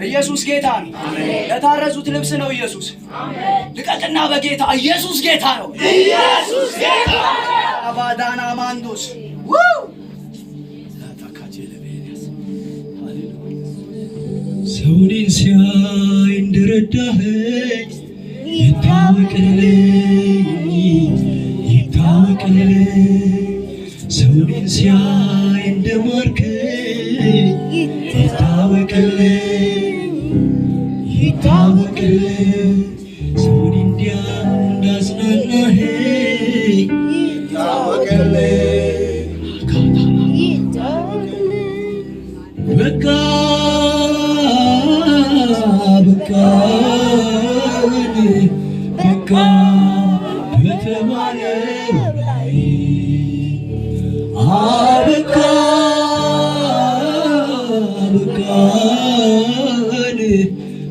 ኢየሱስ ጌታ ነው። ለታረዙት ልብስ ነው ኢየሱስ። ልቀቅና በጌታ ኢየሱስ ጌታ ነው። ኢየሱስ ጌታ አባዳና ማንዶስ ሰውኔን ሲያይ እንደረዳኸኝ ይታወቅልኝ ሰውኔን ሲያይ እንደማርከኝ ይታወቅልኝ ሰውን እንዲያ እንዳጽናናኸኝ በቃ በተባለው ላይ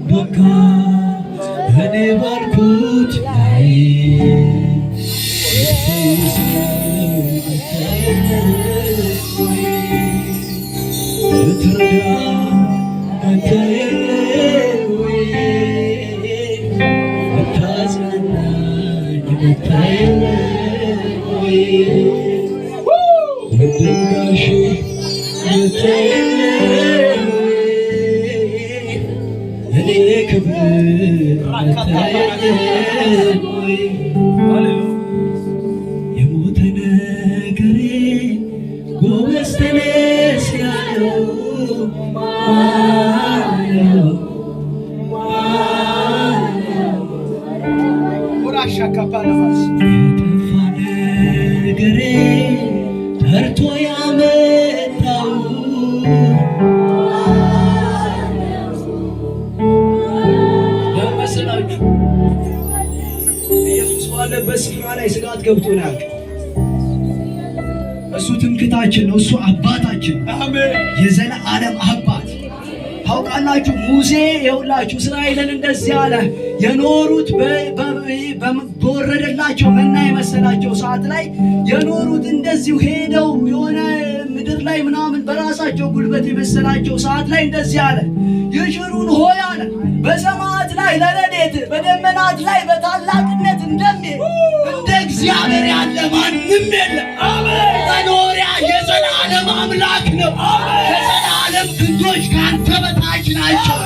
በቃ እኔ ባልኩት ላይ የሞተ ነገሬ ጎበዝ ተነስ ያለው የጠፋ ነገሬ ጠርቶ ያመጣው ለመሰላችሁ ኢየሱስ ባለበት ስፍራ ላይ ስጋት ገብቶናል። እሱ ትምክህታችን ነው። እሱ አባታችን የዘላለም አባት። ታውቃላችሁ ሙሴ የሁላችሁ እስራኤልን እንደዚህ አለ። የኖሩት በወረደላቸው መና የመሰላቸው ሰዓት ላይ የኖሩት እንደዚሁ ሄደው የሆነ ምድር ላይ ምናምን በራሳቸው ጉልበት የመሰላቸው ሰዓት ላይ እንደዚህ አለ። ይሽሩን ሆይ አለ በሰማያት ላይ ለረድኤት በደመናት ላይ በታላቅነት እንደሚሄድ እንደ እግዚአብሔር ያለ ማንም የለም። መኖሪያ የዘላለም አምላክ ነው። የዘላለም ክንዶች ከአንተ በታች ናቸው።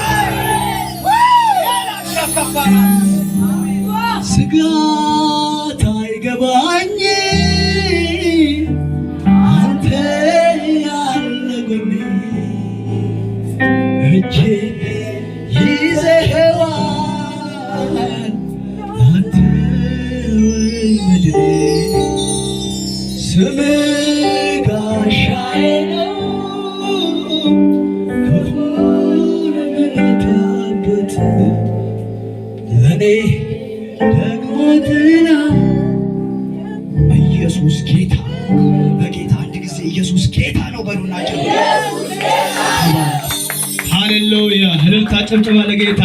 ስጋት አይገባኝ አንተ ያለ ጎኔ እጄ ይዘኸዋል አንተ ምድሬ ስምህ ጋሻዬ ነው ክፉን ምመታበት ለኔ ደግሞ ትና ኢየሱስ ጌታ በጌታ አንድ ጊዜ ኢየሱስ ጌታ ነው በሉናቸው። ሃሌሉያ! እልልታ ጭብጨባ ለጌታ።